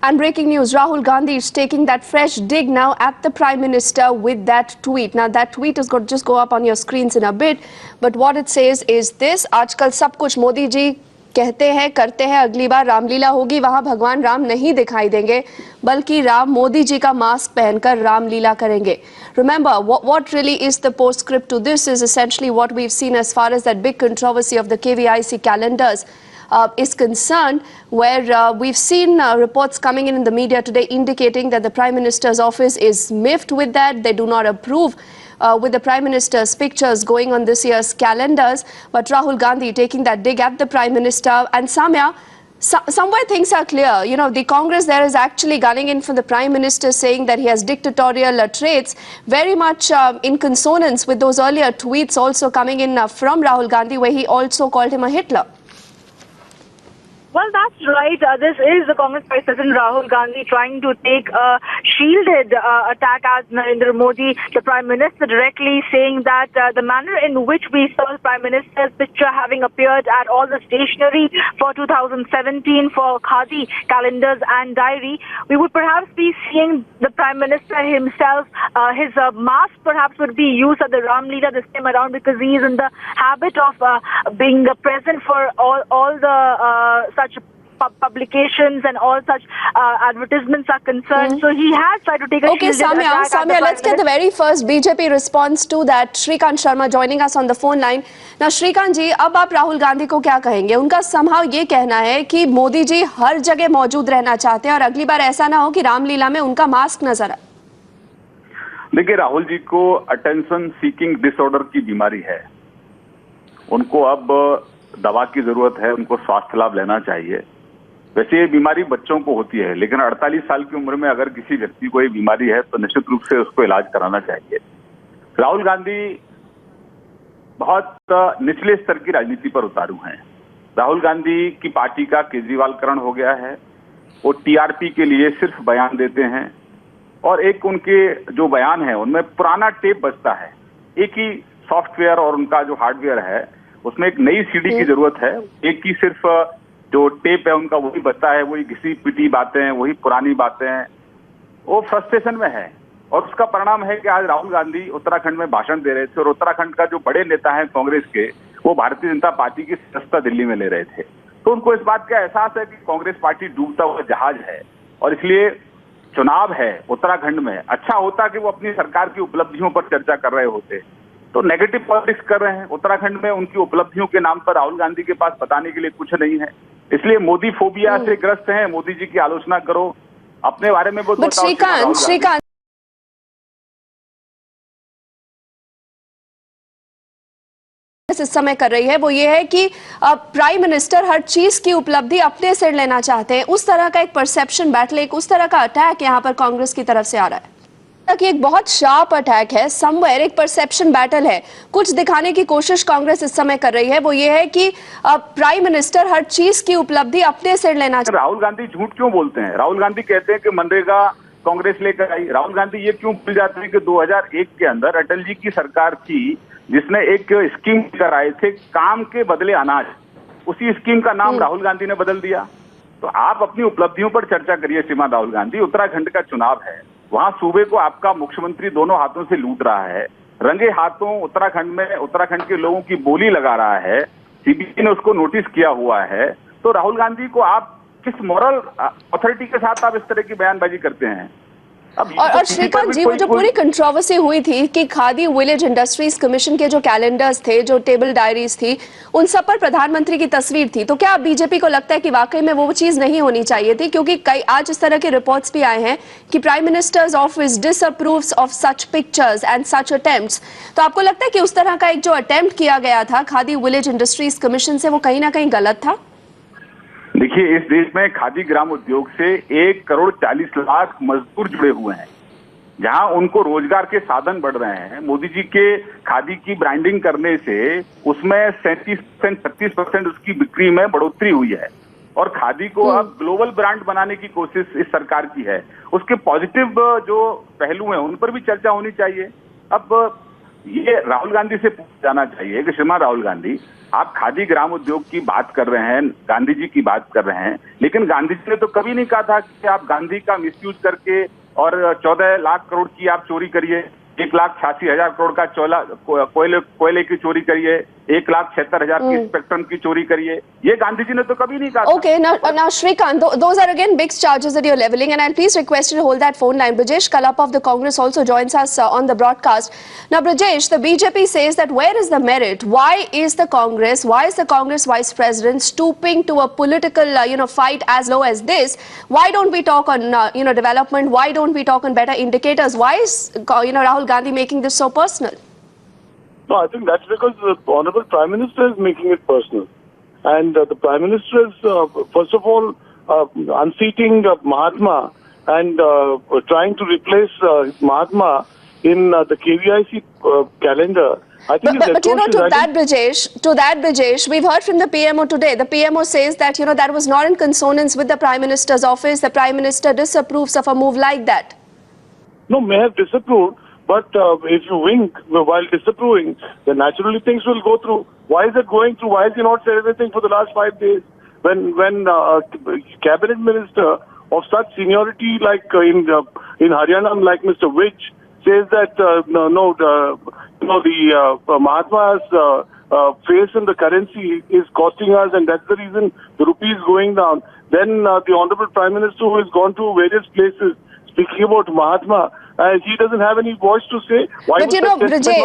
And breaking news, Rahul Gandhi is taking that fresh dig now at the Prime Minister with that tweet. Now that tweet is going to just go up on your screens in a bit. But what it says is this, आजकल सब कुछ मोदी जी कहते हैं करते हैं, अगली बार रामलीला होगी वहां भगवान राम नहीं दिखाई देंगे बल्कि राम मोदी जी का मास्क पहनकर रामलीला करेंगे. Remember, what really is the postscript to this is essentially what we've seen as far as that big controversy of the KVIC calendars is concerned, where we've seen reports coming in the media today indicating that the Prime Minister's office is miffed with that. They do not approve with the Prime Minister's pictures going on this year's calendars. But Rahul Gandhi taking that dig at the Prime Minister. And Samya, somewhere things are clear. You know, the Congress there is actually gunning in for the Prime Minister, saying that he has dictatorial traits, very much in consonance with those earlier tweets also coming in from Rahul Gandhi, where he also called him a Hitler. Well, that's right. This is the Congress Vice President Rahul Gandhi trying to take a shielded attack at Narendra Modi, the Prime Minister, directly saying that the manner in which we saw the Prime Minister's picture having appeared at all the stationery for 2017 for Khadi calendars and diary, we would perhaps be seeing the Prime Minister himself, his mask perhaps would be used at the Ramleela this time around, because he is in the habit of being present for all the such publications and all such advertisements are concerned. So he has tried to take a Okay, Samya, let's get the very first BJP response to that. Shrikant Sharma joining us on the phone line. Now, Shrikant ji, अब आप राहुल गांधी को क्या कहेंगे? उनका somehow ये कहना है कि मोदी जी हर जगह मौजूद रहना चाहते हैं और अगली बार ऐसा ना हो कि रामलीला में उनका मास्क नजर आए. देखिए, राहुल जी को अटेंशन सीकिंग डिसऑर्डर की बीमारी है. उनको अब दवा की जरूरत है, उनको स्वास्थ्य लाभ लेना चाहिए. वैसे ये बीमारी बच्चों को होती है, लेकिन 48 साल की उम्र में अगर किसी व्यक्ति को ये बीमारी है तो निश्चित रूप से उसको इलाज कराना चाहिए. राहुल गांधी बहुत निचले स्तर की राजनीति पर उतारू हैं. राहुल गांधी की पार्टी का केजरीवालकरण हो गया है. वो टीआरपी के लिए सिर्फ बयान देते हैं और एक उनके जो बयान है उनमें पुराना टेप बजता है. एक ही सॉफ्टवेयर और उनका जो हार्डवेयर है उसमें एक नई सीडी की जरूरत है. एक ही सिर्फ जो टेप है उनका वही बचता है, वही घिसी पिटी बातें, वही पुरानी बातें. वो फ्रस्ट्रेशन में है और उसका परिणाम है कि आज राहुल गांधी उत्तराखंड में भाषण दे रहे थे और उत्तराखंड का जो बड़े नेता हैं कांग्रेस के, वो भारतीय जनता पार्टी की सदस्यता दिल्ली में ले रहे थे. तो उनको इस बात का एहसास है कि कांग्रेस पार्टी डूबता हुआ जहाज है और इसलिए चुनाव है उत्तराखंड में. अच्छा होता कि वो अपनी सरकार की उपलब्धियों पर चर्चा कर रहे होते. तो नेगेटिव पॉलिटिक्स कर रहे हैं. उत्तराखंड में उनकी उपलब्धियों के नाम पर राहुल गांधी के पास बताने के लिए कुछ नहीं है. इसलिए मोदी फोबिया से ग्रस्त हैं. मोदी जी की आलोचना करो, अपने बारे में बहुत. श्रीकांत इस समय कर रही है वो ये है कि प्राइम मिनिस्टर हर चीज की उपलब्धि अपने सिर लेना चाहते हैं. उस तरह का एक परसेप्शन बैटल, एक उस तरह का अटैक यहाँ पर कांग्रेस की तरफ से आ रहा है कि एक बहुत शार्प अटैक है. समवेयर एक परसेप्शन बैटल है. कुछ दिखाने की कोशिश कांग्रेस इस समय कर रही है, वो ये है कि प्राइम मिनिस्टर हर चीज की उपलब्धि अपने सिर लेना चाहिए. राहुल गांधी झूठ क्यों बोलते हैं? राहुल गांधी कहते हैं कि मनरेगा कांग्रेस लेकर आई. राहुल गांधी ये क्यों भूल जाते हैं कि 2001 के अंदर अटल जी की सरकार थी जिसने एक स्कीम लेकर आए थे, काम के बदले अनाज. उसी स्कीम का नाम राहुल गांधी ने बदल दिया. तो आप अपनी उपलब्धियों पर चर्चा करिए श्रीमान राहुल गांधी. उत्तराखंड का चुनाव है, वहां सूबे को आपका मुख्यमंत्री दोनों हाथों से लूट रहा है. रंगे हाथों उत्तराखंड में उत्तराखंड के लोगों की बोली लगा रहा है. सीबीआई ने उसको नोटिस किया हुआ है. तो राहुल गांधी को आप किस मॉरल अथॉरिटी के साथ आप इस तरह की बयानबाजी करते हैं? और श्रीकांत जी, वो जो पूरी कंट्रोवर्सी हुई थी कि खादी विलेज इंडस्ट्रीज कमीशन के जो कैलेंडर्स थे, जो टेबल डायरीज थी, उन सब पर प्रधानमंत्री की तस्वीर थी. तो क्या बीजेपी को लगता है कि वाकई में वो चीज नहीं होनी चाहिए थी? क्योंकि कई आज इस तरह के रिपोर्ट्स भी आए हैं कि prime minister's office disapproves of such pictures and such attempts. तो आपको लगता है कि उस तरह का एक जो अटेम्प्ट किया गया था खादी विलेज इंडस्ट्रीज कमीशन से, वो कहीं ना कहीं गलत था? देखिए, इस देश में खादी ग्राम उद्योग से 1 करोड़ 40 लाख मजदूर जुड़े हुए हैं, जहां उनको रोजगार के साधन बढ़ रहे हैं. मोदी जी के खादी की ब्रांडिंग करने से उसमें 37% उसकी बिक्री में बढ़ोतरी हुई है और खादी को अब ग्लोबल ब्रांड बनाने की कोशिश इस सरकार की है. उसके पॉजिटिव जो पहलू हैं उन पर भी चर्चा होनी चाहिए. अब ये राहुल गांधी से पूछा जाना चाहिए कि श्रीमान राहुल गांधी, आप खादी ग्राम उद्योग की बात कर रहे हैं, गांधी जी की बात कर रहे हैं, लेकिन गांधी जी ने तो कभी नहीं कहा था कि आप गांधी का मिसयूज करके और 14 लाख करोड़ की आप चोरी करिए, 1,86,000 करोड़ का कोयले की चोरी करिए, 1,76,000 की स्पेक्ट्रम की चोरी करिए। ये गांधी जी ने तो कभी नहीं कहा था। Okay, now Shrikant, those are again big charges that you're leveling, and I'll please request you to hold that phone line. Brajesh Kalapa of the Congress also joins us on the broadcast. Now, Brajesh, the BJP says that where is the merit? Why is the Congress Vice President stooping to a political, fight as low as this? Why don't we talk on, development? Why don't we talk on better indicators? Why is, Rahul Gandhi making this so personal? No, I think that's because the Honorable Prime Minister is making it personal. And the Prime Minister is, first of all, unseating Mahatma and trying to replace Mahatma in the KVIC calendar. I think But to that, Brajesh, we've heard from the PMO today. The PMO says that, that was not in consonance with the Prime Minister's office. The Prime Minister disapproves of a move like that. No, may have disapproved, but if you wink while disapproving, then naturally things will go through. Why is it going through? Why has he not said anything for the last 5 days? When cabinet minister of such seniority like in Haryana, like Mr. Vij, says that the Mahatma's face in the currency is costing us, and that's the reason the rupee is going down. Then the Honorable Prime Minister, who has gone to various places speaking about Mahatma, he doesn't have any voice to say. Why But would that Brajesh,